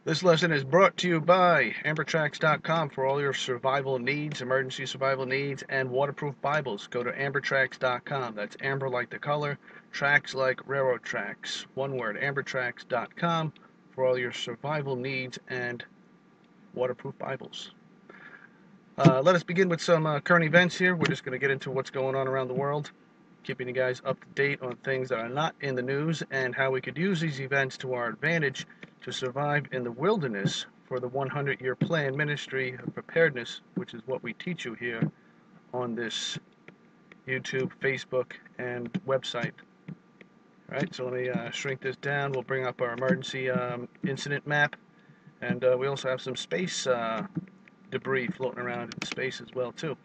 This lesson is brought to you by ambertracks.com for all your survival needs, emergency survival needs, and waterproof Bibles. Go to ambertracks.com. That's amber like the color, tracks like railroad tracks. One word, ambertracks.com for all your survival needs and waterproof Bibles. Let us begin with some current events here. We're just going to get into what's going on around the world, keeping you guys up to date on things that are not in the news and how we could use these events to our advantage to survive in the wilderness for the 100-year plan ministry of preparedness, which is what we teach you here on this YouTube, Facebook, and website. All right, so let me shrink this down. We'll bring up our emergency incident map, and we also have some space debris floating around in space as well too.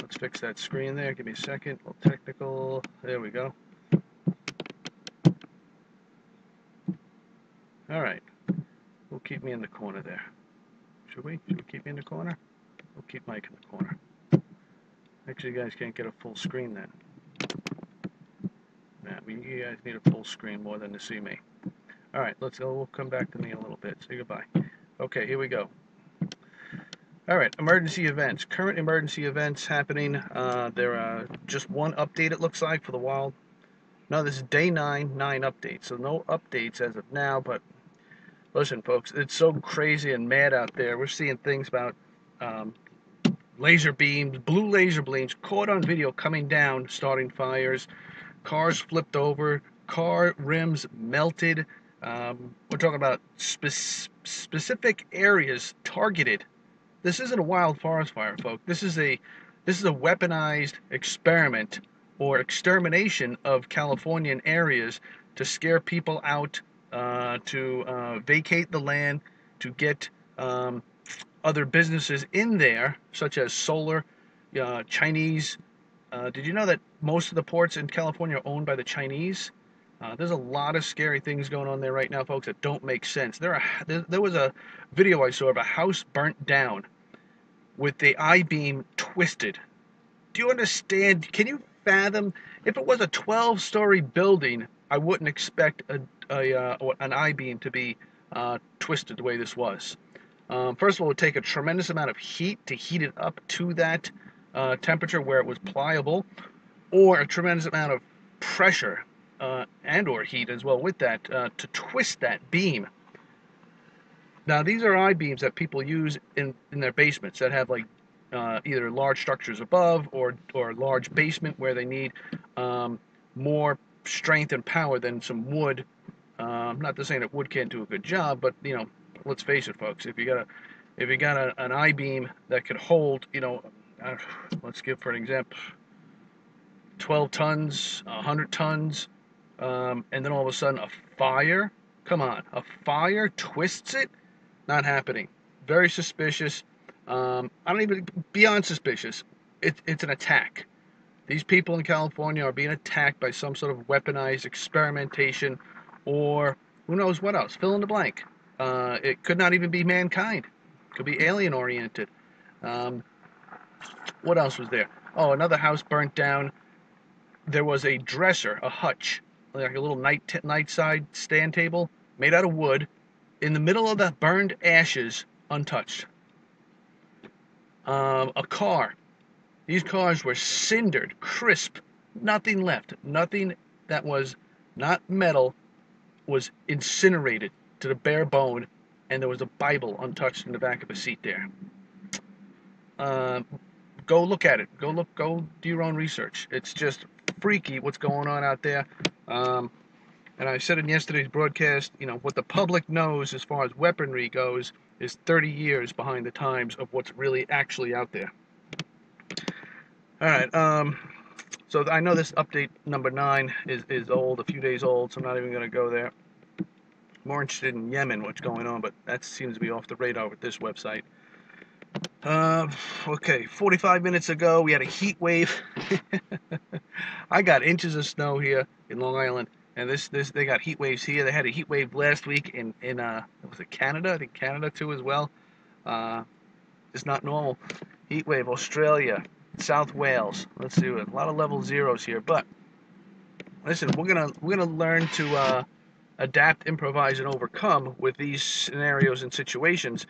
Let's fix that screen there. Give me a second. A little technical. There we go. All right. We'll keep me in the corner there. Should we? Should we keep me in the corner? We'll keep Mike in the corner. Actually, you guys can't get a full screen then. Yeah, you guys need a full screen more than to see me. All right, let's go. We'll come back to me in a little bit. Say goodbye. Okay, here we go. All right, emergency events. Current emergency events happening. There are just one update, it looks like, for the wild. No, this is day 9 update. So no updates as of now, but listen, folks, it's so crazy and mad out there. We're seeing things about laser beams, blue laser beams, caught on video coming down, starting fires, cars flipped over, car rims melted. We're talking about specific areas targeted. This isn't a wild forest fire, folks. This is a weaponized experiment or extermination of Californian areas to scare people out, to vacate the land, to get other businesses in there, such as solar, Chinese. Did you know that most of the ports in California are owned by the Chinese? There's a lot of scary things going on there right now, folks, that don't make sense. There was a video I saw of a house burnt down with the I-beam twisted. Do you understand? Can you fathom? If it was a 12-story building, I wouldn't expect an I-beam to be twisted the way this was. First of all, it would take a tremendous amount of heat to heat it up to that temperature where it was pliable, or a tremendous amount of pressure and or heat as well with that to twist that beam. Now, these are I-beams that people use in their basements that have like either large structures above or large basement where they need more strength and power than some wood. Not to say that wood can't do a good job, but you know, let's face it, folks. If you got an I-beam that could hold, you know, let's give for an example, 12 tons, 100 tons, and then all of a sudden a fire. Come on, a fire twists it? Not happening. Very suspicious. I don't even, beyond suspicious. It's an attack. These people in California are being attacked by some sort of weaponized experimentation, or who knows what else. Fill in the blank. It could not even be mankind. It could be alien oriented. What else was there? Oh, another house burnt down. There was a dresser, a hutch, like a little nightside stand table made out of wood, in the middle of the burned ashes, untouched. A car. These cars were cindered, crisp, nothing left. Nothing that was not metal was incinerated to the bare bone, and there was a Bible untouched in the back of a seat there. Go look at it. Go do your own research. It's just freaky what's going on out there. And I said in yesterday's broadcast, you know, what the public knows as far as weaponry goes is 30 years behind the times of what's really actually out there. All right, so I know this update number 9 is old, a few days old, so I'm not even going to go there. More interested in Yemen, what's going on, but that seems to be off the radar with this website. Okay, 45 minutes ago, we had a heat wave. I got inches of snow here in Long Island, and they got heat waves here. They had a heat wave last week in was it Canada? I think Canada too as well. It's not normal. Heat wave, Australia, South Wales. Let's see, a lot of level zeros here. But listen, we're gonna learn to adapt, improvise, and overcome with these scenarios and situations.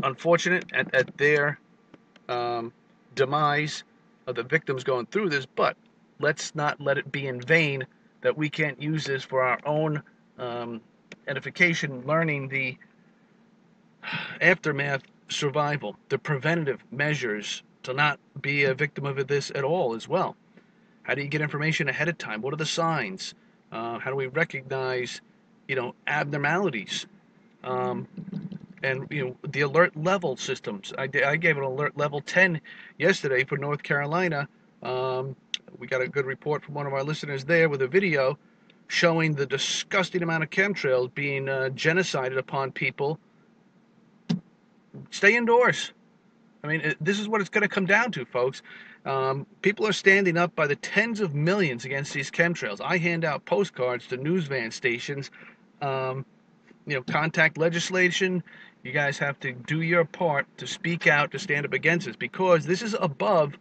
Unfortunate at their demise of the victims going through this, but let's not let it be in vain that we can't use this for our own edification, learning the aftermath, survival, the preventative measures to not be a victim of this at all as well. How do you get information ahead of time? What are the signs? How do we recognize, abnormalities? And the alert level systems. I gave it alert level 10 yesterday for North Carolina. We got a good report from one of our listeners there with a video showing the disgusting amount of chemtrails being genocided upon people. Stay indoors. I mean, this is what it's going to come down to, folks. People are standing up by the tens of millions against these chemtrails. I hand out postcards to news van stations. Contact legislation. You guys have to do your part to speak out, to stand up against this, because this is above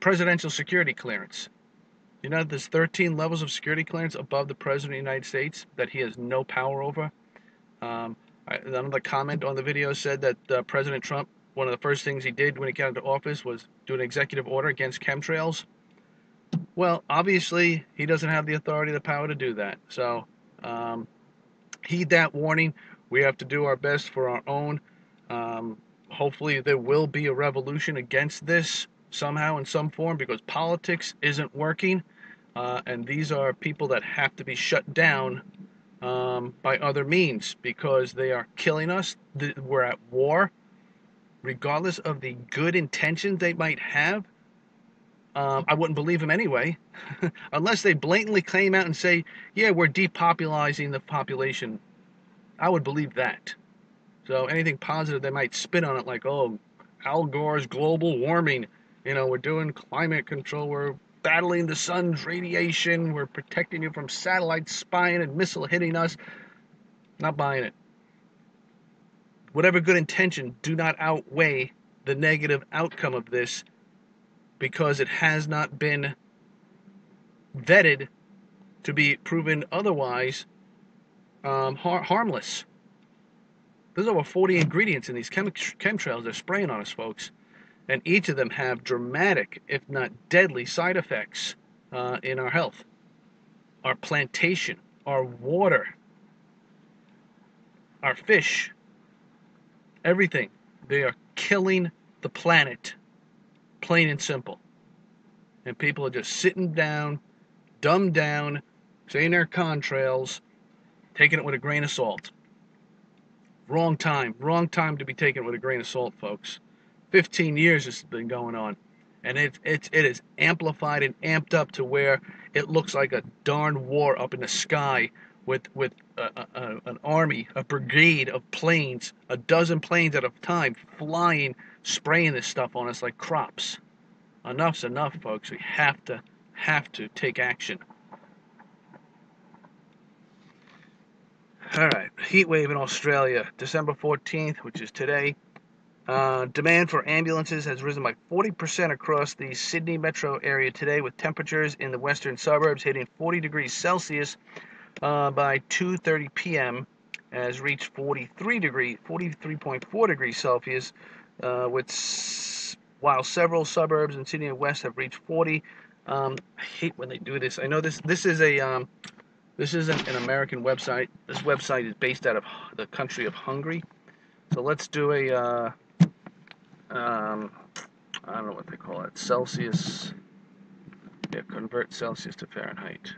presidential security clearance. You know, there's 13 levels of security clearance above the President of the United States that he has no power over. Another comment on the video said that President Trump, one of the first things he did when he got into office was do an executive order against chemtrails. Well, obviously, he doesn't have the authority, the power to do that. So, heed that warning. We have to do our best for our own. Hopefully there will be a revolution against this somehow in some form, because politics isn't working, and these are people that have to be shut down by other means, because they are killing us. We're at war. Regardless of the good intentions they might have, I wouldn't believe them anyway, unless they blatantly claim out and say, yeah, we're depopulizing the population. I would believe that. So anything positive they might spin on it, like, oh, Al Gore's global warming, we're doing climate control, we're battling the sun's radiation, we're protecting you from satellites spying and missile hitting us. Not buying it. Whatever good intention do not outweigh the negative outcome of this, because it has not been vetted to be proven otherwise harmless. There's over 40 ingredients in these chemtrails they're spraying on us, folks. And each of them have dramatic, if not deadly, side effects in our health, our plantation, our water, our fish, everything. They are killing the planet, plain and simple. And people are just sitting down, dumbed down, saying they're contrails, taking it with a grain of salt. Wrong time to be taken with a grain of salt, folks. 15 years this has been going on, and it is amplified and amped up to where it looks like a darn war up in the sky with an army, a brigade of planes, a dozen planes at a time flying, spraying this stuff on us like crops. Enough's enough, folks. We have to take action. All right, heat wave in Australia, December 14th, which is today. Demand for ambulances has risen by 40% across the Sydney metro area today, with temperatures in the western suburbs hitting 40 degrees Celsius by 2:30 p.m. has reached 43.4 degrees Celsius, while several suburbs in Sydney and West have reached 40. I hate when they do this. I know this isn't an American website. This website is based out of the country of Hungary. So let's do a I don't know what they call it. Celsius. Yeah, convert Celsius to Fahrenheit.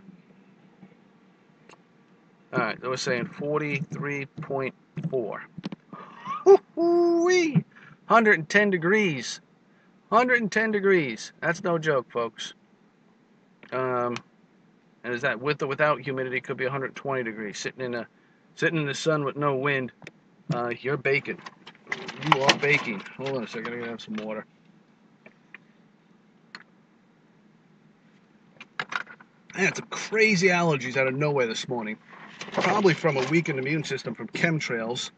All right, they were saying 43.4. Woo-wee! 110 degrees. 110 degrees. That's no joke, folks. And is that with or without humidity? Could be 120 degrees. Sitting in the sun with no wind. You're baking. You are baking. Hold on a second. I gotta have some water. I had some crazy allergies out of nowhere this morning. Probably from a weakened immune system from chemtrails.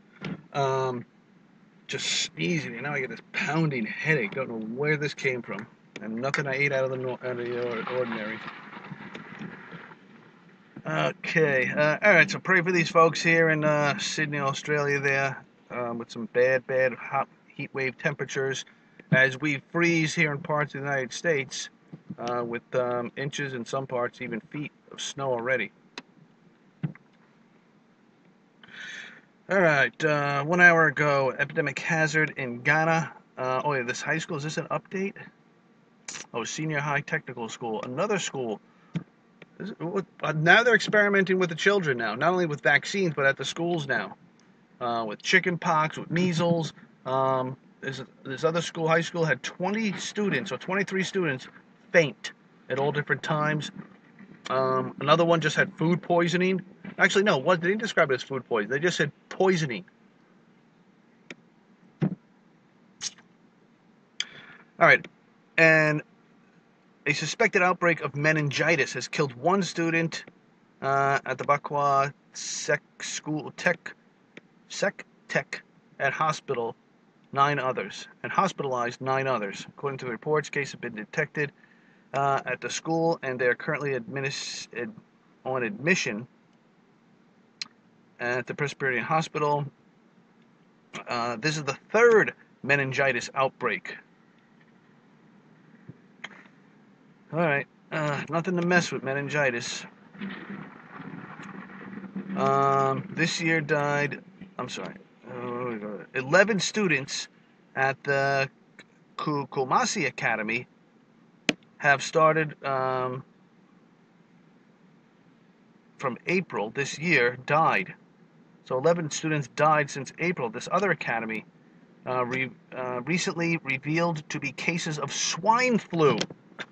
Just sneezing, and now I get this pounding headache. Don't know where this came from, and nothing I ate out of the ordinary. Okay, all right, so pray for these folks here in Sydney, Australia there, with some bad hot heat wave temperatures as we freeze here in parts of the United States, with inches in some parts, even feet of snow already. All right, 1 hour ago, epidemic hazard in Ghana. Oh yeah, this high school, is this an update? Oh, senior high technical school, another school. Now they're experimenting with the children now, not only with vaccines, but at the schools now, with chicken pox, with measles. This other school, high school, had 20 students, or 23 students, faint at all different times. Another one just had food poisoning. Actually, no, they didn't describe it as food poisoning. They just said poisoning. All right, and a suspected outbreak of meningitis has killed one student at the Bakwa Sec Tech at hospital, 9 others, and hospitalized 9 others. According to the reports, cases have been detected at the school, and they are currently on admission at the Presbyterian Hospital. This is the 3rd meningitis outbreak. All right, nothing to mess with meningitis. This year died, 11 students at the Kumasi Academy have started from April this year, died. So 11 students died since April. This other academy recently revealed to be cases of swine flu.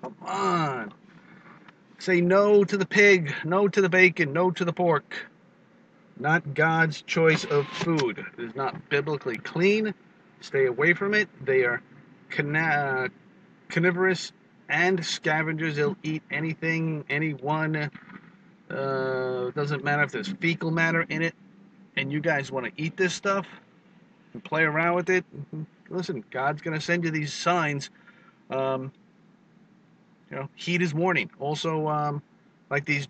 Come on. Say no to the pig, no to the bacon, no to the pork. Not God's choice of food. It is not biblically clean. Stay away from it. They are carnivorous and scavengers. They'll eat anything, anyone. Doesn't matter if there's fecal matter in it. And you guys want to eat this stuff and play around with it. Listen, God's going to send you these signs. Heat is warning. Also, like these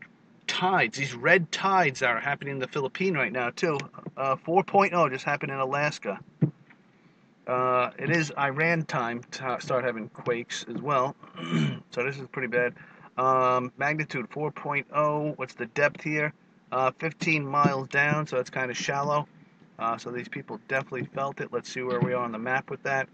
tides, these red tides that are happening in the Philippines right now too. 4.0 just happened in Alaska. It is Iran time to start having quakes as well. So this is pretty bad. Magnitude 4.0. What's the depth here? 15 miles down, so it's kind of shallow. So these people definitely felt it. Let's see where we are on the map with that.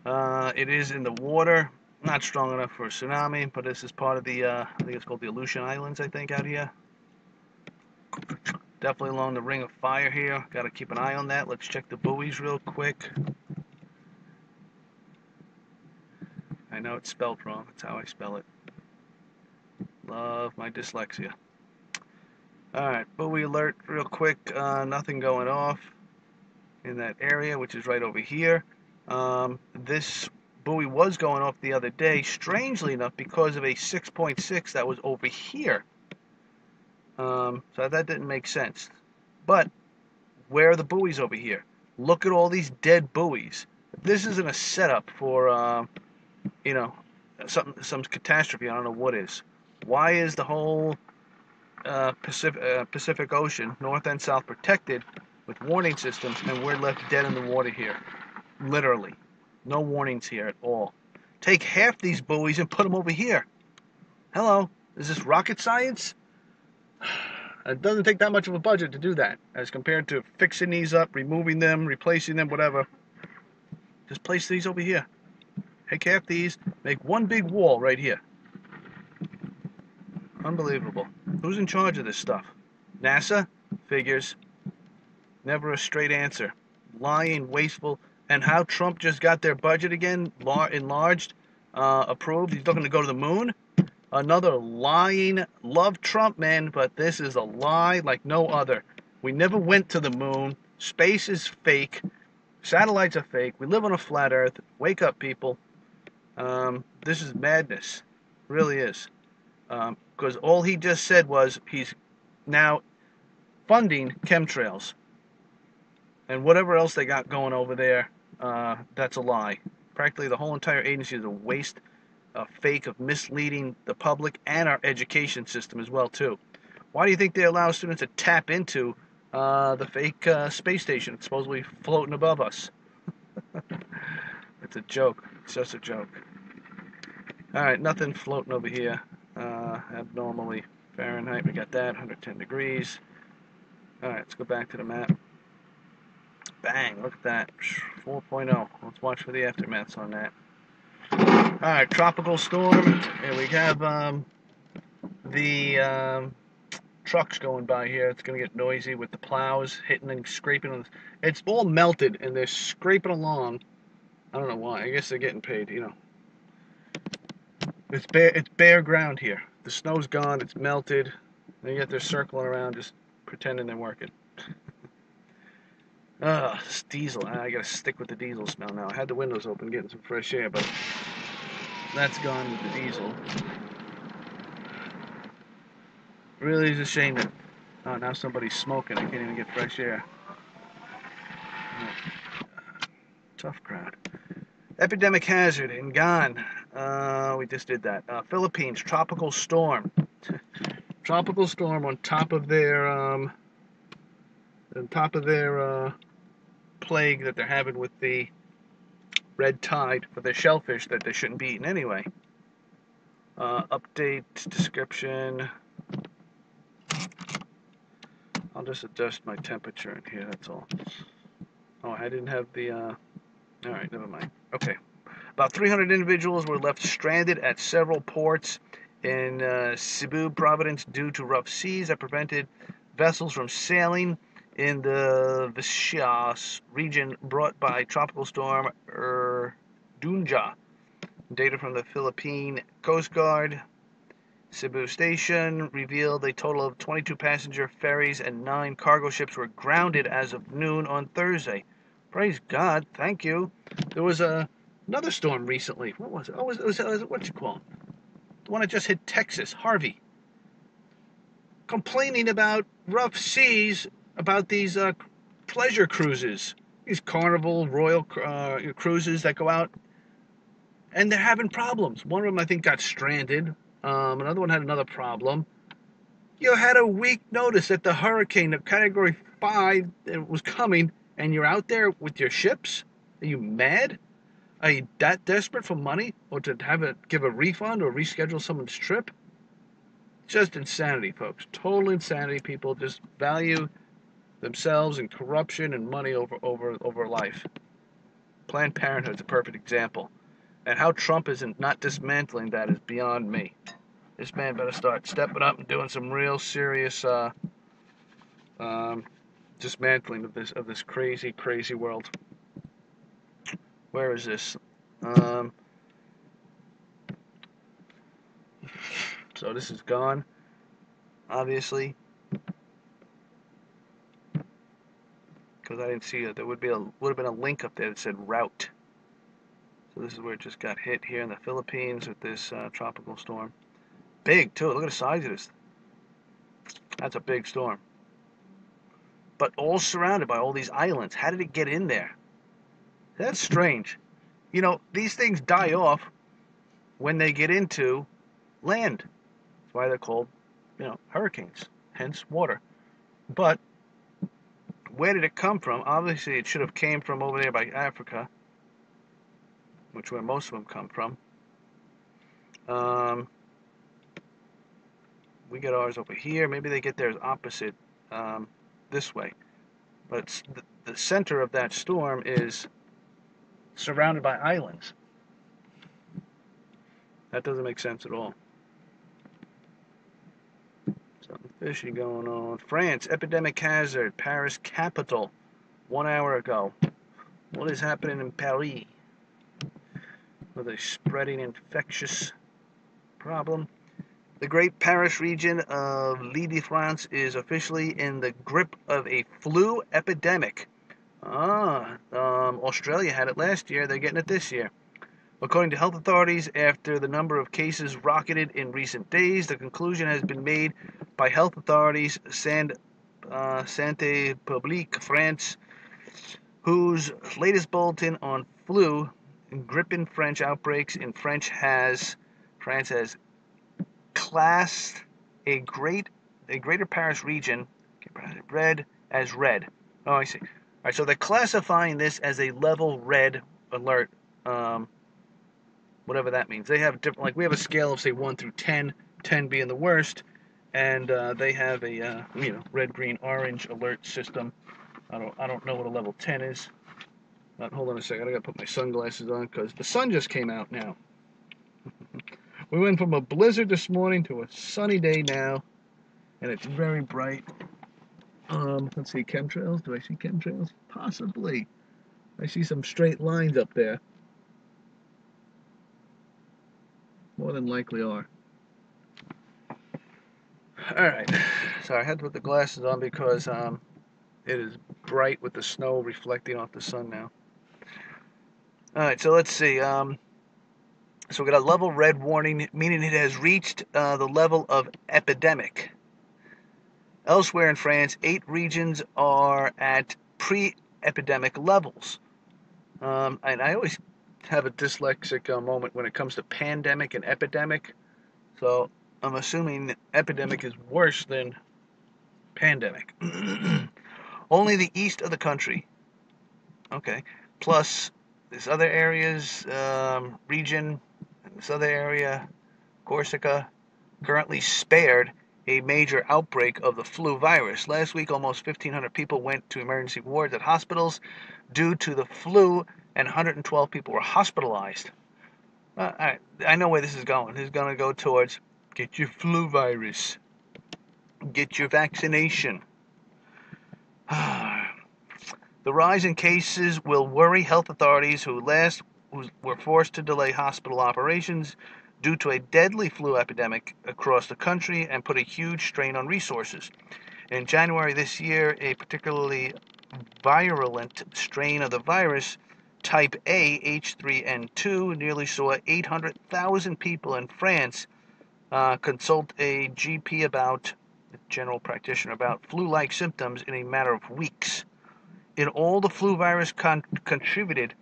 It is in the water. Not strong enough for a tsunami, but this is part of the, I think it's called the Aleutian Islands, I think, out here. Definitely along the ring of fire here. Got to keep an eye on that. Let's check the buoys real quick. I know it's spelled wrong. That's how I spell it. Love my dyslexia. Alright, buoy alert real quick. Nothing going off in that area, which is right over here. This buoy was going off the other day, strangely enough, because of a 6.6 that was over here. So that didn't make sense. But where are the buoys over here? Look at all these dead buoys. This isn't a setup for, some catastrophe. I don't know what is. Why is the whole Pacific Ocean, north and south, protected with warning systems, and we're left dead in the water here? Literally. No warnings here at all. Take half these buoys and put them over here. Hello? Is this rocket science? It doesn't take that much of a budget to do that, as compared to fixing these up, removing them, replacing them, whatever. Just place these over here. Take half these, make one big wall right here. Unbelievable. Who's in charge of this stuff? NASA? Figures. Never a straight answer. Lying, wasteful. And how Trump just got their budget again, enlarged, approved. He's looking to go to the moon. Another lying, love Trump, man, but this is a lie like no other. We never went to the moon. Space is fake. Satellites are fake. We live on a flat earth. Wake up, people. This is madness. It really is. Because all he just said was he's now funding chemtrails. And whatever else they got going over there, that's a lie. Practically the whole entire agency is a waste fake of misleading the public and our education system as well too. Why do you think they allow students to tap into the fake space station that's supposedly floating above us? It's a joke. It's just a joke. All right, nothing floating over here abnormally. Fahrenheit, we got that, 110 degrees. All right, let's go back to the map. Bang, look at that, 4.0. Let's watch for the aftermaths on that. All right, tropical storm. Here we have the trucks going by here. It's going to get noisy with the plows hitting and scraping on. It's all melted, and they're scraping along. I don't know why. I guess they're getting paid, you know. It's bare ground here. The snow's gone. It's melted. And yet they're circling around, just pretending they're working. This diesel. I gotta stick with the diesel smell now. I had the windows open, getting some fresh air, but that's gone with the diesel. Really is a shame that now somebody's smoking. I can't even get fresh air. Tough crowd. Epidemic hazard in Gan. We just did that. Philippines, tropical storm. Tropical storm on top of their plague that they're having with the red tide for their shellfish that they shouldn't be eating anyway. Update description. I'll just adjust my temperature in here, that's all. Oh, I didn't have the, alright, never mind. Okay. About 300 individuals were left stranded at several ports in Cebu province due to rough seas that prevented vessels from sailing in the Visayas region brought by tropical storm Dunja. Data from the Philippine Coast Guard Cebu Station revealed a total of 22 passenger ferries and 9 cargo ships were grounded as of noon on Thursday. Praise God, thank you. There was another storm recently. What was it? Oh, it was what you call it? The one that just hit Texas, Harvey. Complaining about rough seas, about these pleasure cruises, these Carnival Royal cruises that go out, and they're having problems. One of them, I think, got stranded. Another one had another problem. You had a week notice that the hurricane, the Category 5, was coming, and you're out there with your ships? Are you mad? Are you that desperate for money, or to give a refund or reschedule someone's trip? Just insanity, folks. Total insanity. People just value themselves and corruption and money over life. Planned Parenthood's a perfect example. And how Trump isn't not dismantling that is beyond me. This man better start stepping up and doing some real serious dismantling of this crazy world. Where is this? So this is gone, obviously, because I didn't see it. There would have been a link up there that said route. So this is where it just got hit here in the Philippines with this tropical storm. Big too. Look at the size of this. That's a big storm. But all surrounded by all these islands. How did it get in there? That's strange. You know, these things die off when they get into land. That's why they're called, you know, hurricanes. Hence water. But where did it come from? Obviously, it should have came from over there by Africa, which is where most of them come from. We get ours over here. Maybe they get theirs opposite this way. But the center of that storm is surrounded by islands. That doesn't make sense at all. Something fishy going on. France, epidemic hazard. Paris capital. 1 hour ago. What is happening in Paris? With a spreading infectious problem. The Great Paris region of L'Île-de-France is officially in the grip of a flu epidemic. Australia had it last year. They're getting it this year. According to health authorities, after the number of cases rocketed in recent days, the conclusion has been made by health authorities Santé Publique France, whose latest bulletin on flu gripping French outbreaks in France has France has classed a greater Paris region red as red. Oh, I see. All right, so they're classifying this as a level red alert, whatever that means. They have different, like we have a scale of say 1 through 10, 10 being the worst, and they have a red, green, orange alert system. I don't know what a level 10 is. Hold on a second. I gotta put my sunglasses on because the sun just came out now. We went from a blizzard this morning to a sunny day now, and it's very bright. Let's see, chemtrails. Do I see chemtrails? Possibly. I see some straight lines up there. More than likely are. Alright, so I had to put the glasses on because it is bright with the snow reflecting off the sun now. Alright, so let's see. So we got a level red warning, meaning it has reached the level of epidemic. Elsewhere in France, 8 regions are at pre-epidemic levels. And I always have a dyslexic moment when it comes to pandemic and epidemic. So I'm assuming epidemic is worse than pandemic. Only the east of the country. Okay. Plus this other areas, region, this other area, Corsica, currently spared a major outbreak of the flu virus. Last week, almost 1,500 people went to emergency wards at hospitals due to the flu, and 112 people were hospitalized. I know where this is going. This is going to go towards get your flu virus, get your vaccination. The rise in cases will worry health authorities who were forced to delay hospital operations due to a deadly flu epidemic across the country and put a huge strain on resources. In January this year, a particularly virulent strain of the virus, type A H3N2, nearly saw 800,000 people in France consult a GP general practitioner about flu-like symptoms in a matter of weeks. In all, the flu virus contributed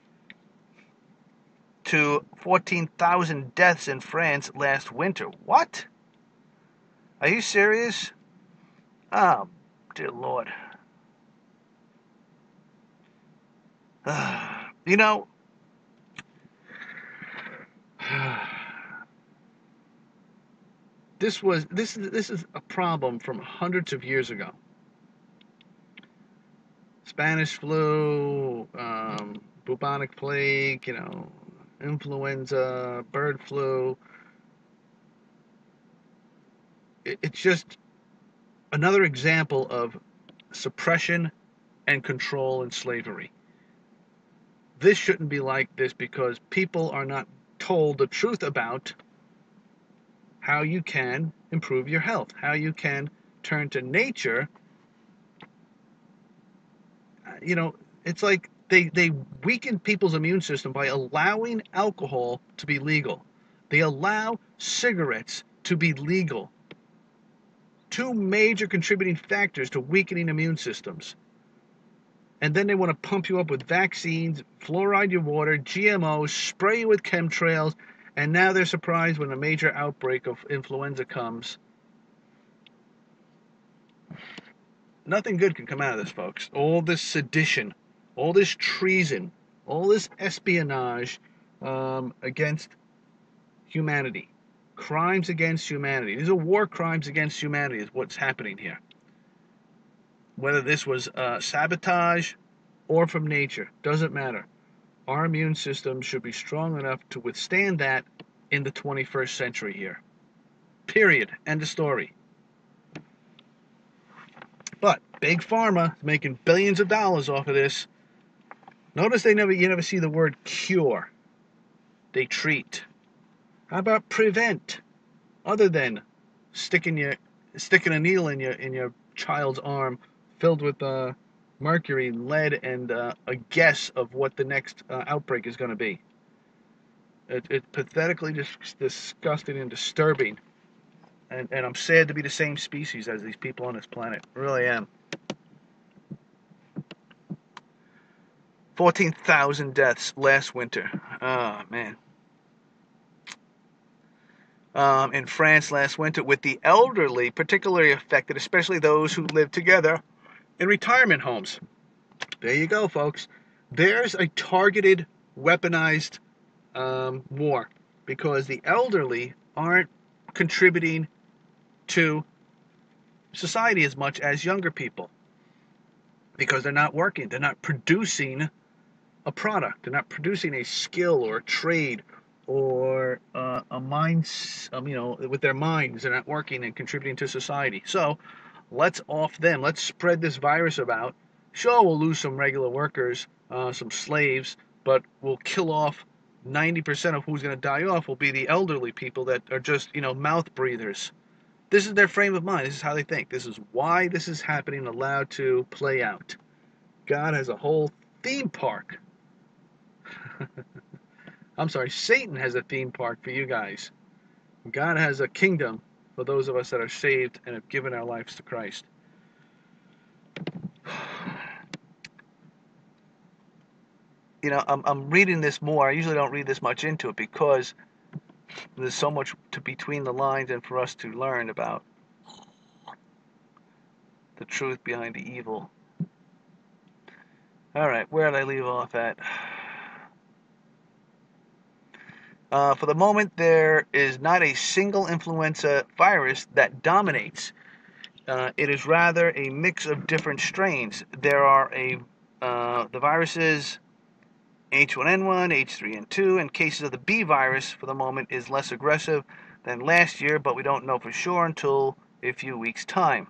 to 14,000 deaths in France last winter. What? Are you serious? Oh, dear Lord. You know, this is a problem from hundreds of years ago. Spanish flu, bubonic plague, influenza, bird flu. It's just another example of suppression and control and slavery. This shouldn't be like this because people are not told the truth about how you can improve your health, how you can turn to nature. It's like they weaken people's immune system by allowing alcohol to be legal. They allow cigarettes to be legal. 2 major contributing factors to weakening immune systems. And then they want to pump you up with vaccines, fluoride your water, GMOs, spray you with chemtrails, and now they're surprised when a major outbreak of influenza comes. Nothing good can come out of this, folks. All this sedition, all this treason, all this espionage against humanity. Crimes against humanity. These are war crimes against humanity is what's happening here. Whether this was sabotage or from nature, doesn't matter. Our immune system should be strong enough to withstand that in the 21st century here. Period. End of story. But Big Pharma is making billions of dollars off of this. Notice you never see the word cure. They treat. How about prevent? Other than sticking a needle in your child's arm filled with mercury, lead, and a guess of what the next outbreak is going to be. It's pathetically disgusting and disturbing. And I'm sad to be the same species as these people on this planet. I really am. 14,000 deaths last winter. Oh, man. in France last winter, with the elderly particularly affected, especially those who live together in retirement homes. There you go, folks. There's a targeted, weaponized war, because the elderly aren't contributing to society as much as younger people, because they're not working, they're not producing a product, they're not producing a skill or a trade or a mind, with their minds, they're not working and contributing to society. So let's off them. Let's spread this virus about. Sure, we'll lose some regular workers, some slaves, but we'll kill off 90% of who's going to die off will be the elderly people that are just, mouth breathers. This is their frame of mind. This is how they think. This is why this is happening, allowed to play out. God has a whole theme park. I'm sorry, Satan has a theme park for you guys. God has a kingdom for those of us that are saved and have given our lives to Christ. I'm reading this more. I usually don't read this much into it because there's so much between the lines and for us to learn about the truth behind the evil. All right, where did I leave off at? For the moment, there is not a single influenza virus that dominates. It is rather a mix of different strains. There are the viruses H1N1, H3N2, and cases of the B virus for the moment is less aggressive than last year, but we don't know for sure until a few weeks' time.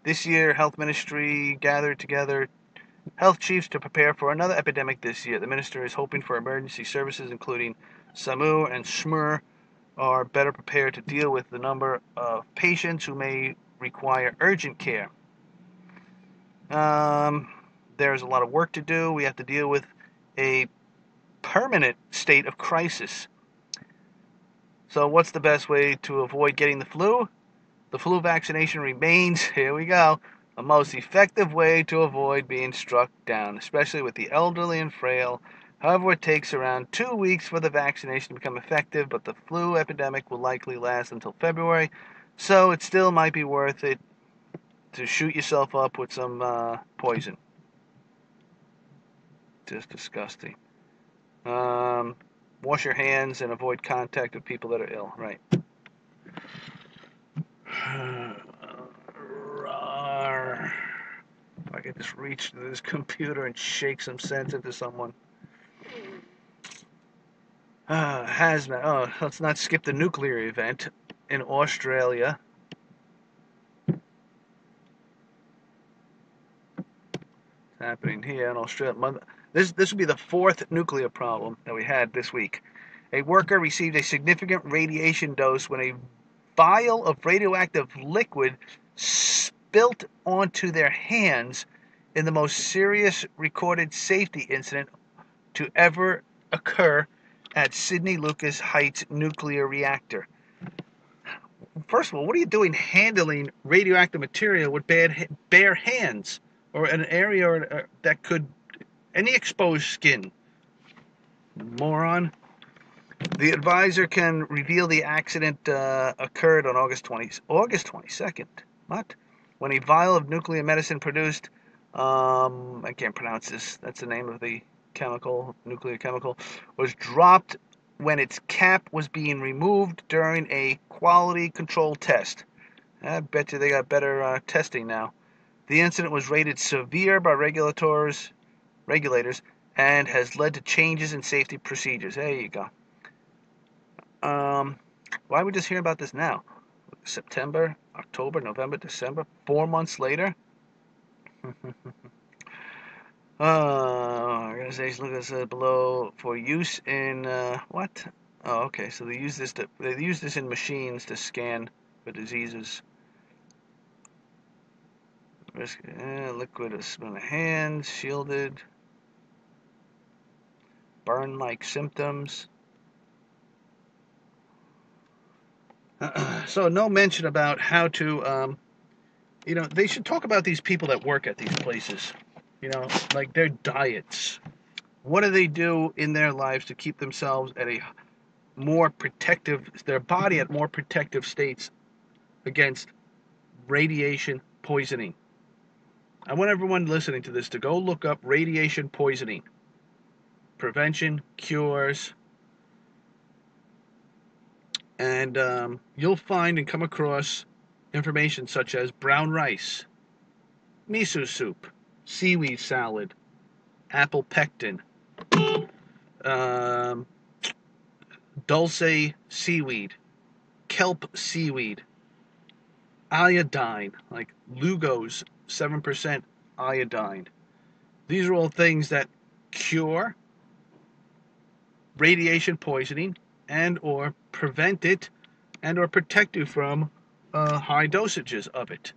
This year, Health Ministry gathered together health chiefs to prepare for another epidemic this year. The minister is hoping for emergency services, including SAMU and SMER, are better prepared to deal with the number of patients who may require urgent care. There's a lot of work to do. We have to deal with a permanent state of crisis. So what's the best way to avoid getting the flu? The flu vaccination remains, here we go, the most effective way to avoid being struck down, especially with the elderly and frail. However, it takes around 2 weeks for the vaccination to become effective, but the flu epidemic will likely last until February, so it still might be worth it to shoot yourself up with some poison. Just disgusting. Wash your hands and avoid contact with people that are ill, right? If I could just reach to this computer and shake some sense into someone. Hazmat. Oh, let's not skip the nuclear event in Australia. It's happening here in Australia. This would be the fourth nuclear problem that we had this week. A worker received a significant radiation dose when a vial of radioactive liquid spilt onto their hands in the most serious recorded safety incident to ever occur at Sydney Lucas Heights nuclear reactor. First of all, what are you doing handling radioactive material with bare hands or an area that could any exposed skin? Moron. The advisor can reveal the accident occurred on August 22nd. What? When a vial of nuclear medicine produced, I can't pronounce this, that's the name of the chemical, nuclear chemical, was dropped when its cap was being removed during a quality control test. I bet you they got better testing now. The incident was rated severe by regulators and has led to changes in safety procedures. There you go. Why are we just hearing about this now? September, October, November, December, 4 months later? Organization look at below for use in what? Oh, okay. So they use this in machines to scan for diseases. Liquid is in the hands, shielded, burn-like symptoms. So no mention about how to, they should talk about these people that work at these places, like their diets. What do they do in their lives to keep themselves at a more protective, their body at more protective states against radiation poisoning. I want everyone listening to this to go look up radiation poisoning. Prevention, cures, and you'll find and come across information such as brown rice, miso soup, seaweed salad, apple pectin, dulce seaweed, kelp seaweed, iodine, like Lugos, 7% iodine. These are all things that cure radiation poisoning and or prevent it and or protect you from high dosages of it.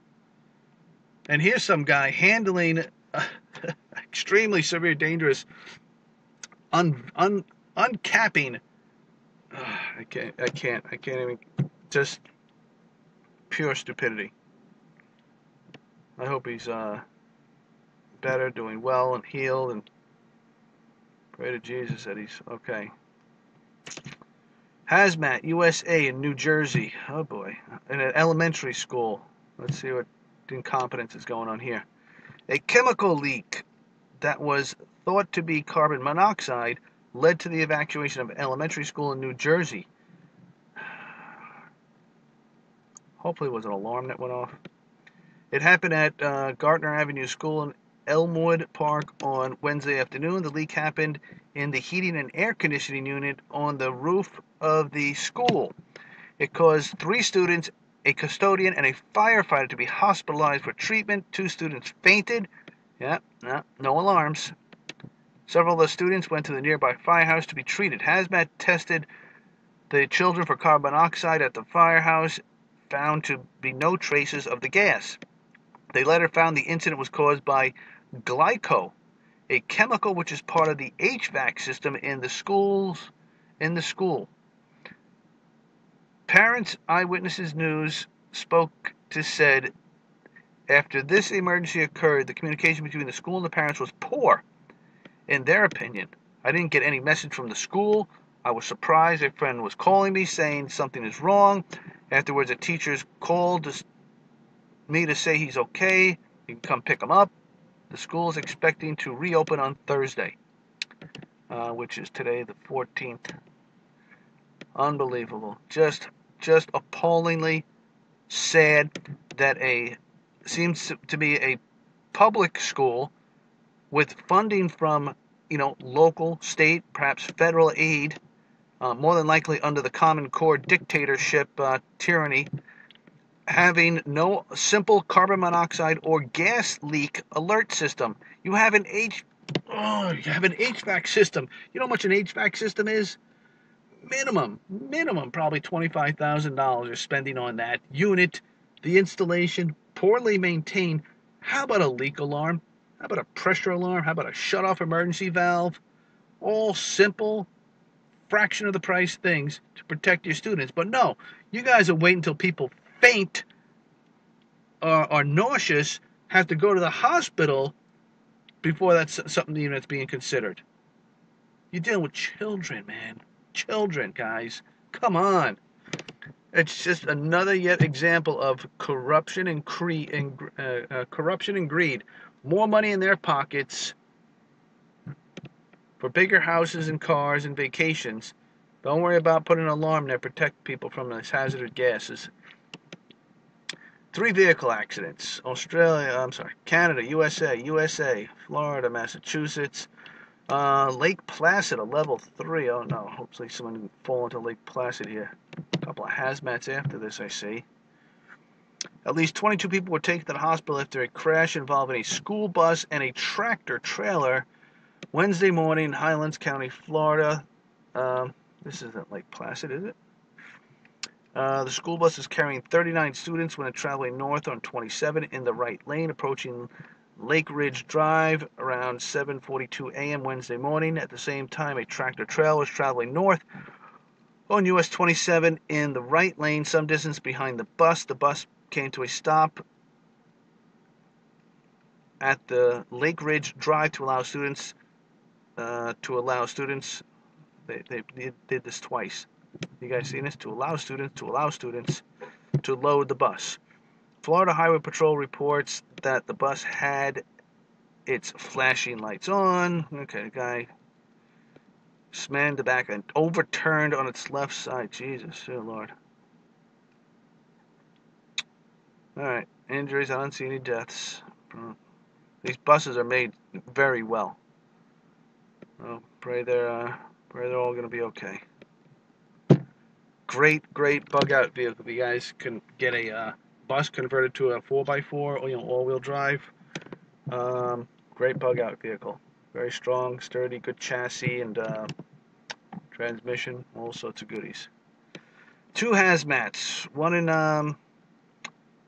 And here's some guy handling extremely severe, dangerous, uncapping. I can't even. Just pure stupidity. I hope he's better, doing well, and healed, and pray to Jesus that he's okay. Hazmat USA in New Jersey. Oh boy, in an elementary school. Let's see what incompetence is going on here. A chemical leak that was thought to be carbon monoxide led to the evacuation of elementary school in New Jersey. Hopefully it was an alarm that went off. It happened at Gardner Avenue School in Elmwood Park on Wednesday afternoon. The leak happened in the heating and air conditioning unit on the roof of the school. It caused 3 students, a custodian, and a firefighter to be hospitalized for treatment. 2 students fainted. No alarms. Several of the students went to the nearby firehouse to be treated. Hazmat tested the children for carbon monoxide at the firehouse, found to be no traces of the gas. They later found the incident was caused by glyco, a chemical which is part of the HVAC system in the school. Parents, Eyewitnesses News spoke to said, after this emergency occurred, the communication between the school and the parents was poor, in their opinion. I didn't get any message from the school. I was surprised. A friend was calling me saying something is wrong. Afterwards, the teachers called me to say he's okay. You can come pick him up. The school is expecting to reopen on Thursday, which is today, the 14th. Unbelievable. Just appallingly sad that seems to be a public school with funding from local, state, perhaps federal aid, more than likely under the Common Core dictatorship tyranny, having no simple carbon monoxide or gas leak alert system. You have an HVAC system. You know how much an HVAC system is? Minimum, probably $25,000 you're spending on that unit. The installation, poorly maintained. How about a leak alarm? How about a pressure alarm? How about a shut-off emergency valve? All simple, fraction of the price things to protect your students. But no, you guys are waiting until people faint or are nauseous, have to go to the hospital before that's something even that's being considered. You're dealing with children, man. Children, guys. Come on. It's just another yet example of corruption and greed. More money in their pockets for bigger houses and cars and vacations. Don't worry about putting an alarm there to protect people from these hazardous gases. 3 vehicle accidents. Canada, USA, Florida, Massachusetts. Lake Placid, a level 3. Oh no, hopefully someone didn't fall into Lake Placid here. A couple of hazmats after this, I see. At least 22 people were taken to the hospital after a crash involving a school bus and a tractor trailer Wednesday morning in Highlands County, Florida. This isn't Lake Placid, is it? The school bus is carrying 39 students when traveling north on 27 in the right lane, approaching Lake Ridge Drive around 7:42 a.m. Wednesday morning. At the same time, a tractor trailer was traveling north on US 27 in the right lane, some distance behind the bus. The bus came to a stop at the Lake Ridge Drive to allow students. They did this twice. You guys seen this? To allow students to load the bus. Florida Highway Patrol reports that the bus had its flashing lights on. Okay, the guy slammed the back and overturned on its left side. Jesus, oh Lord. Alright, injuries. I don't see any deaths. These buses are made very well. Oh, pray they're all going to be okay. Great bug out vehicle. If you guys can get a bus converted to a 4x4 or all-wheel drive, great bug out vehicle. Very strong, sturdy, good chassis and transmission, all sorts of goodies. 2 hazmats. One in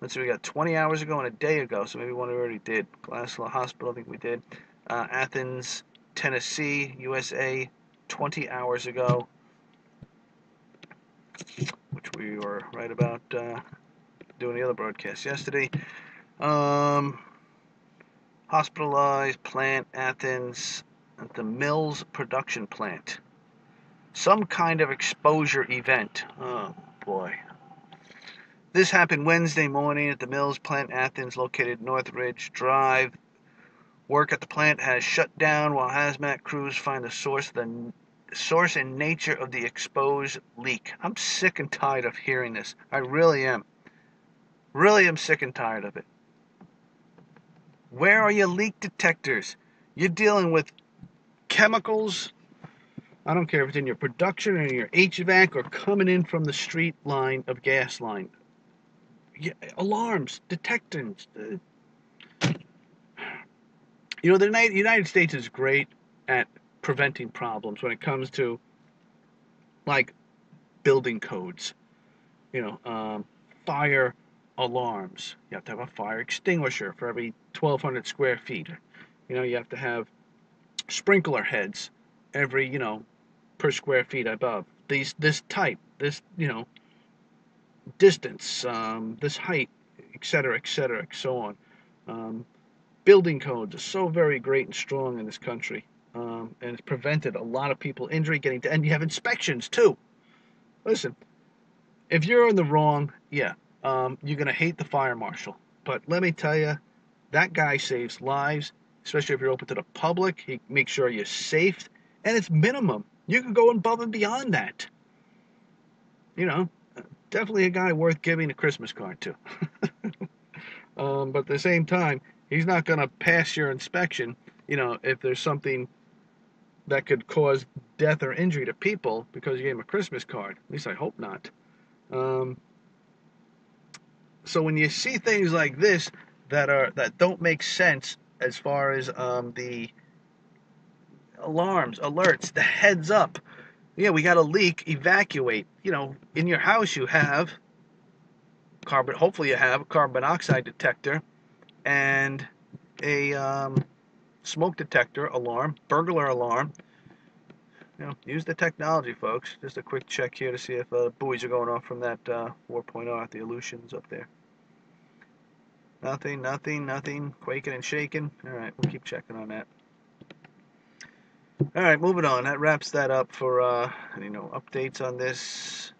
let's see, we got 20 hours ago and a day ago, so maybe one we already did. Glassell Hospital, I think we did. Athens, Tennessee, USA, 20 hours ago, which we were right about doing the other broadcast yesterday. Hospitalized plant, Athens, at the Mills production plant. Some kind of exposure event. Oh, boy. This happened Wednesday morning at the Mills plant, Athens, located Northridge Drive. Work at the plant has shut down while hazmat crews find the source and nature of the exposed leak. I'm sick and tired of hearing this. I really am. Really am sick and tired of it. Where are your leak detectors? You're dealing with chemicals. I don't care if it's in your production or in your HVAC or coming in from the street line of gas line. Yeah, alarms, detectors. The United States is great at preventing problems when it comes to, like, building codes. Fire alarms. You have to have a fire extinguisher for every 1,200 square feet. You have to have sprinkler heads every, per square feet above. This type, this, distance, this height, etc., so on. Building codes are so very great and strong in this country, and it's prevented a lot of people injury and you have inspections too. Listen, if you're in the wrong, you're gonna hate the fire marshal. But let me tell you, that guy saves lives, especially if you're open to the public. He makes sure you're safe, and it's minimum. You can go above and beyond that. Definitely a guy worth giving a Christmas card to. But at the same time, he's not going to pass your inspection, if there's something that could cause death or injury to people because you gave him a Christmas card. At least I hope not. So when you see things like this that don't make sense as far as the alarms, alerts, the heads up, we got a leak, evacuate. In your house you have hopefully you have a carbon monoxide detector and a smoke detector alarm, burglar alarm. Use the technology, folks. Just a quick check here to see if buoys are going off from that 4.0 at the Aleutians up there. Nothing. Quaking and shaking. All right, we'll keep checking on that. All right, moving on. That wraps that up for updates on this.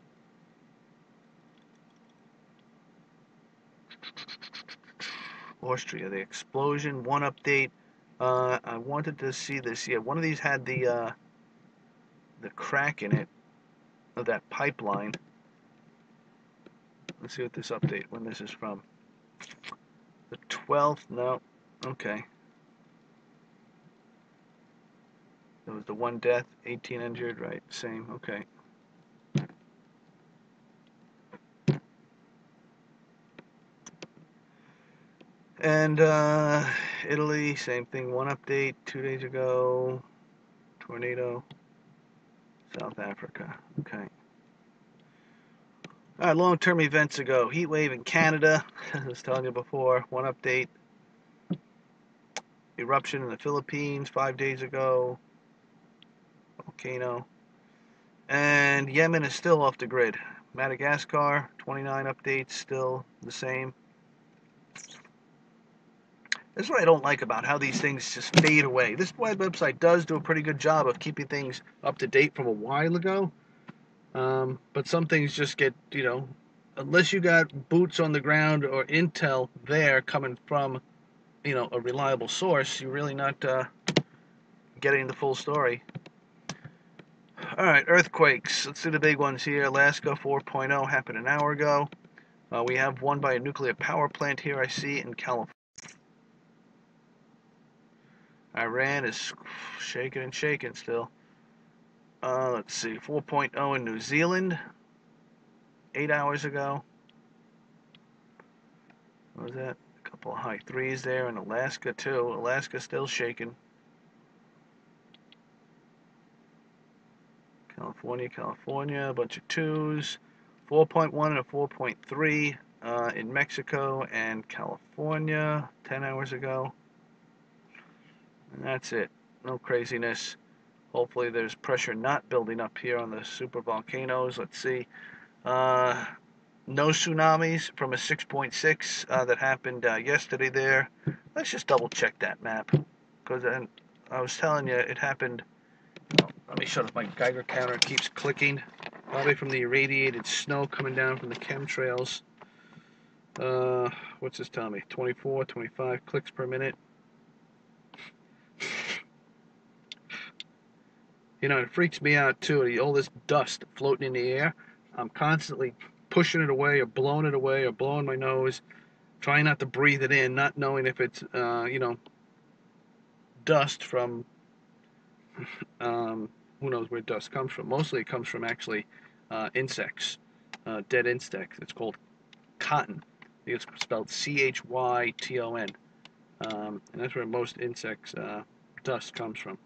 Austria, the explosion. One update. I wanted to see this. Yeah, one of these had the crack in it of that pipeline. Let's see what this update, when this is from. The 12th, no, okay. There was the 1 death, 18 injured, right, same, okay. And Italy, same thing, 1 update, 2 days ago, tornado, South Africa, okay. All right, long-term events ago, heat wave in Canada, I was telling you before, 1 update. Eruption in the Philippines 5 days ago, volcano. And Yemen is still off the grid. Madagascar, 29 updates, still the same. That's what I don't like about how these things just fade away. This website does do a pretty good job of keeping things up to date from a while ago. But some things just get, unless you got boots on the ground or intel there coming from, a reliable source, you're really not getting the full story. All right, earthquakes. Let's do the big ones here. Alaska 4.0 happened an hour ago. We have one by a nuclear power plant here, I see, in California. Iran is shaking and shaking still. Let's see, 4.0 in New Zealand, 8 hours ago. What was that? A couple of high threes there in Alaska, too. Alaska still shaking. California, a bunch of twos. 4.1 and a 4.3 in Mexico and California, 10 hours ago. And that's it. No craziness. Hopefully there's pressure not building up here on the super volcanoes. Let's see. No tsunamis from a 6.6 that happened yesterday there. Let's just double check that map. Because I was telling you, it happened. Let me shut up. My Geiger counter keeps clicking. Probably from the irradiated snow coming down from the chemtrails. What's this telling me? 24, 25 clicks per minute. It freaks me out too. All this dust floating in the air. I'm constantly pushing it away or blowing it away or blowing my nose, trying not to breathe it in, not knowing if it's, dust from, who knows where dust comes from. Mostly it comes from actually insects, dead insects. It's called cotton. I think it's spelled Chyton. And that's where most insects' dust comes from.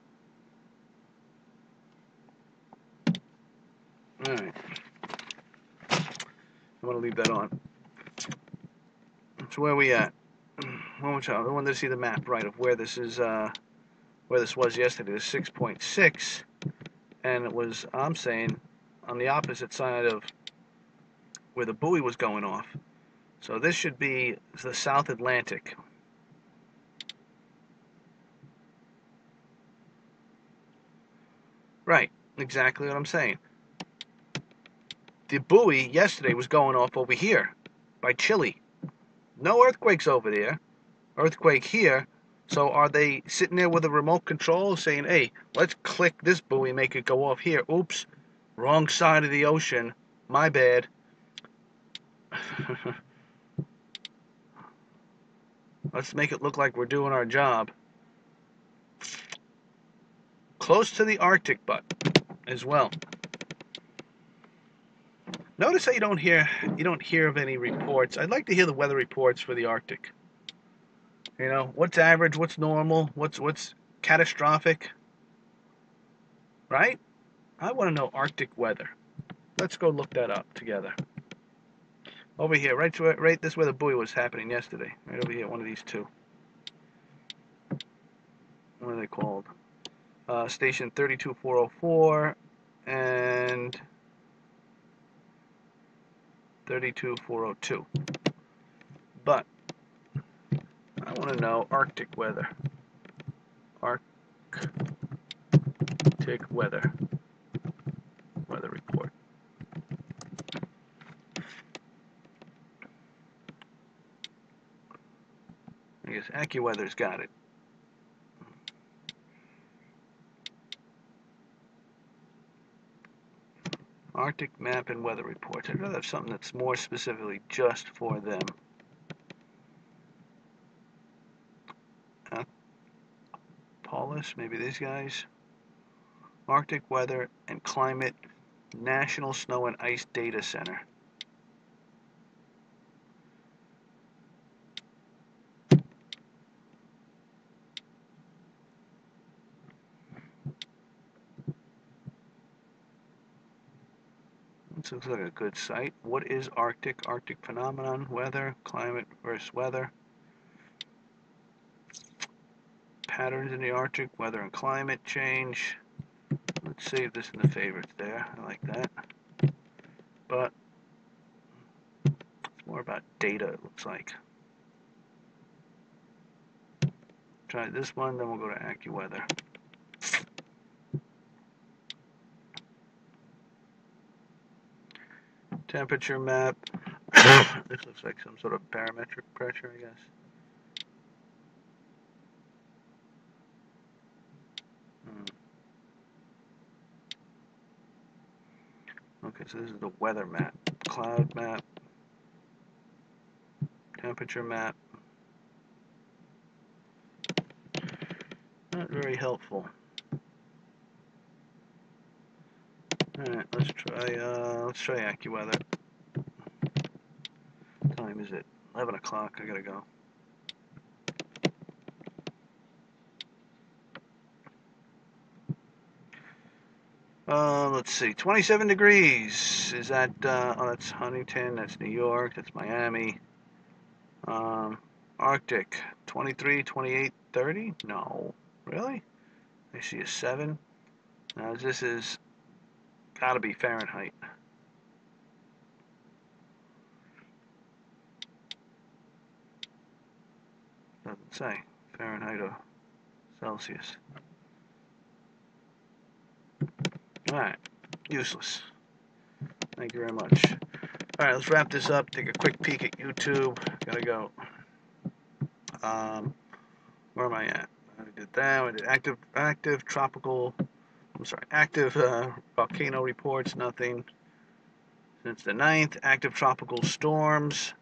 All right. I'm going to leave that on. So where are we at? I wanted to see the map, right, of where this is, where this was yesterday. It was 6.6, and it was, I'm saying, on the opposite side of where the buoy was going off. So this should be the South Atlantic. Right, exactly what I'm saying. The buoy yesterday was going off over here by Chile. No earthquakes over there. Earthquake here. So are they sitting there with a remote control saying, hey, let's click this buoy, make it go off here. Oops, wrong side of the ocean. My bad. Let's make it look like we're doing our job. Close to the Arctic, but as well. Notice how you don't hear of any reports. I'd like to hear the weather reports for the Arctic. What's average, what's normal, what's catastrophic, right? I want to know Arctic weather. Let's go look that up together. Over here, right this where the buoy was happening yesterday. Right over here, one of these two. What are they called? Station 32404 and 32402. But I want to know Arctic weather. Arctic weather. Weather report. I guess AccuWeather's got it. Arctic map and weather reports. I'd rather have something that's more specifically just for them. Paulus, maybe these guys. Arctic Weather and Climate National Snow and Ice Data Center. This looks like a good site. What is Arctic? Arctic phenomenon, weather, climate versus weather. Patterns in the Arctic, weather and climate change. Let's save this in the favorites there. I like that. But it's more about data, it looks like. Try this one, then we'll go to AccuWeather. Temperature map. This looks like some sort of barometric pressure, I guess. Okay, so this is the weather map. Cloud map. Temperature map. Not very helpful. Alright, let's try AccuWeather. What time is it? 11 o'clock, I gotta go. Let's see, 27 degrees. Is that, oh, that's Huntington, that's New York, that's Miami. Arctic, 23, 28, 30? No, really? I see a 7. Now, this is gotta be Fahrenheit. Doesn't say Fahrenheit or Celsius. Alright, useless. Thank you very much. Alright, let's wrap this up. Take a quick peek at YouTube. Gotta go. Where am I at? I did that. I did active tropical. I'm sorry, active volcano reports. Nothing since the 9th. Active tropical storms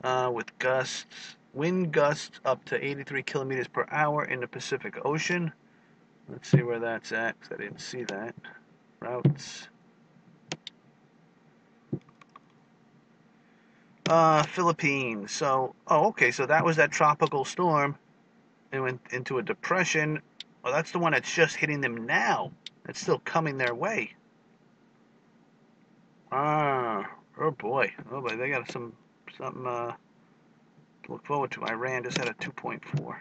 with gusts, wind gusts up to 83 kilometers per hour in the Pacific Ocean. Let's see where that's at, because I didn't see that. Routes. Philippines. So, oh, okay. So that was that tropical storm. It went into a depression. Oh, that's the one that's just hitting them now. It's still coming their way. Oh boy. Oh boy, they got something to look forward to. Iran just had a 2.4.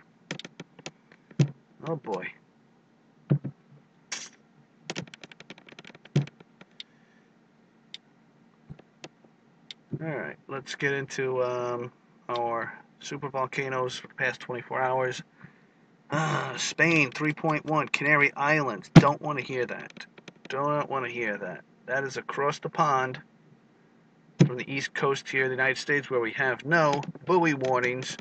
Oh boy. Alright, let's get into our super volcanoes for the past 24 hours. Spain, 3.1. Canary Islands. Don't want to hear that. Don't want to hear that. That is across the pond from the east coast here of the United States, where we have no buoy warnings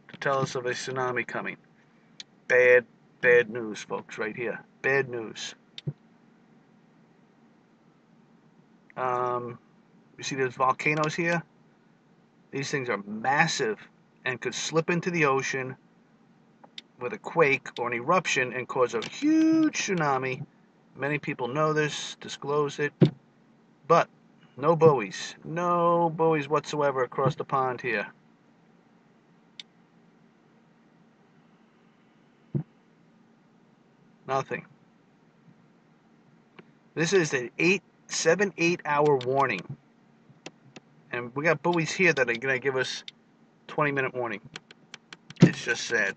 to tell us of a tsunami coming. Bad news, folks, right here. Bad news. You see those volcanoes here? These things are massive and could slip into the ocean with a quake or an eruption and cause a huge tsunami. Many people know this, disclose it, but no buoys. No buoys whatsoever across the pond here. Nothing. This is an 7-8 hour warning. And we got buoys here that are going to give us 20-minute warning. It's just sad.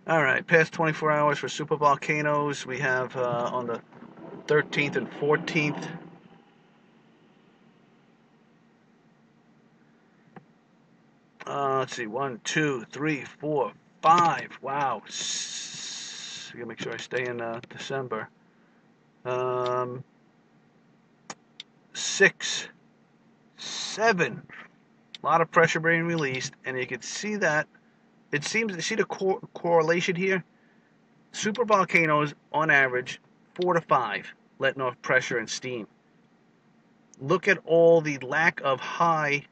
Alright, past 24 hours for supervolcanoes. We have on the 13th and 14th. Let's see, 1, 2, 3, 4, 5. Wow. I gotta make sure I stay in December. 6, 7. A lot of pressure being released, and you can see that. It seems to see the correlation here. Supervolcanoes, on average, 4 to 5, letting off pressure and steam. Look at all the lack of high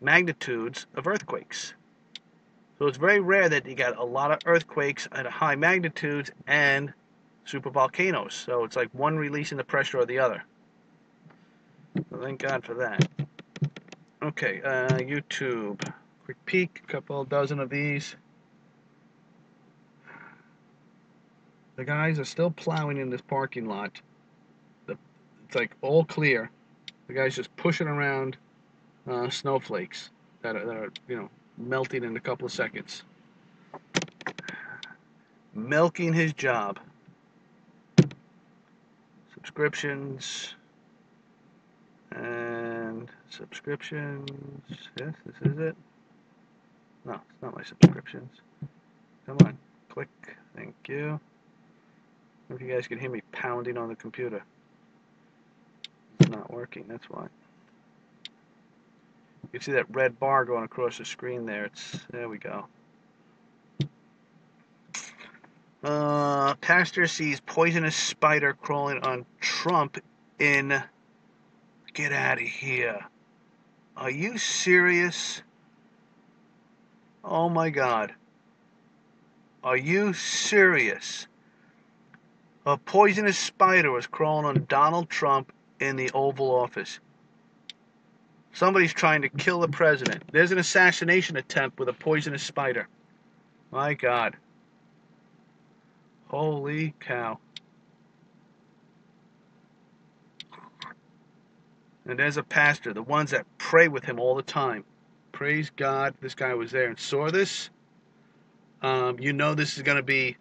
magnitudes of earthquakes. So it's very rare that you got a lot of earthquakes at high magnitudes and supervolcanoes. So it's like one releasing the pressure or the other. So thank God for that. Okay, YouTube. Quick peek, a couple dozen of these. The guys are still plowing in this parking lot. It's like all clear. The guys just pushing around snowflakes that are melting in a couple of seconds. Milking his job. Subscriptions and subscriptions. Yes, this is it. No, it's not my subscriptions. Come on, click. Thank Thank you. I don't know if you guys can hear me pounding on the computer. It's not working, that's why. You can see that red bar going across the screen there. There we go. Pastor sees poisonous spider crawling on Trump in... Get out of here. Are you serious? Oh my God. Are you serious? A poisonous spider was crawling on Donald Trump in the Oval Office. Somebody's trying to kill the president. There's an assassination attempt with a poisonous spider. My God. Holy cow. And there's a pastor, the ones that pray with him all the time. Praise God, this guy was there and saw this. You know this is going to be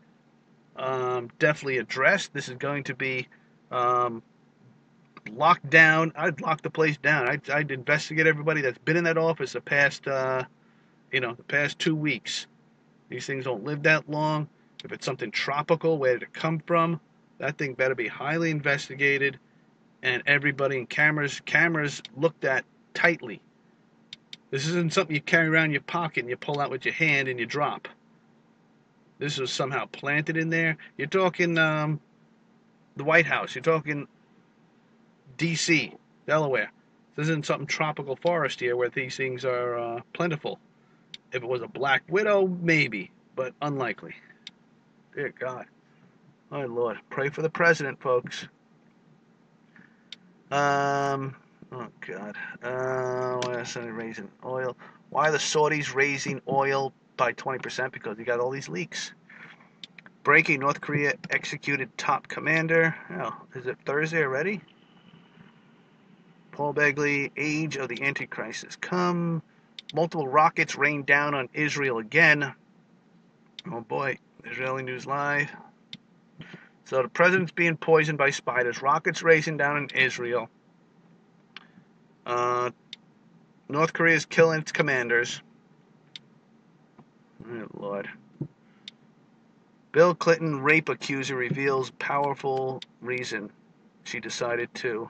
definitely addressed. This is going to be locked down. I'd lock the place down. I'd investigate everybody that's been in that office the past, the past 2 weeks. These things don't live that long. If it's something tropical, where did it come from? That thing better be highly investigated, and everybody in cameras looked at tightly. This isn't something you carry around in your pocket and you pull out with your hand and you drop. This was somehow planted in there. You're talking the White House. You're talking D.C., Delaware. This isn't something tropical forest here where these things are plentiful. If it was a black widow, maybe, but unlikely. Dear God. My Lord. Pray for the president, folks. Oh, God. Why are they raising oil? Why are the Saudis raising oil by 20%? Because you got all these leaks. Breaking: North Korea executed top commander. Oh, is it Thursday already? Paul Begley: age of the Antichrist has come. Multiple rockets rained down on Israel again. Oh boy. Israeli News Live. So the president's being poisoned by spiders. Rockets racing down in Israel. North Korea's killing its commanders. Oh, Lord. Bill Clinton rape accuser reveals powerful reason she decided to.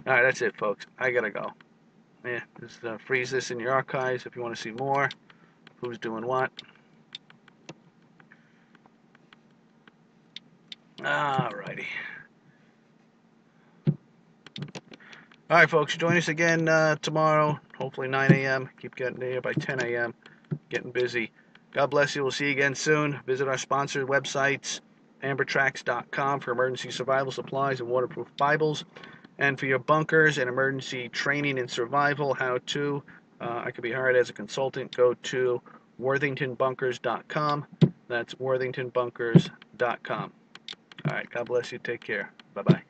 Alright, that's it, folks. I gotta go. Yeah, just freeze this in your archives if you want to see more. Who's doing what. Alrighty. Alright, folks. Join us again tomorrow. Hopefully 9 a.m. Keep getting there by 10 a.m. Getting busy. God bless you. We'll see you again soon. Visit our sponsored websites, ambertracks.com for emergency survival supplies and waterproof Bibles. And for your bunkers and emergency training and survival, how to, I could be hired as a consultant. Go to worthingtonbunkers.com. That's worthingtonbunkers.com. All right. God bless you. Take care. Bye-bye.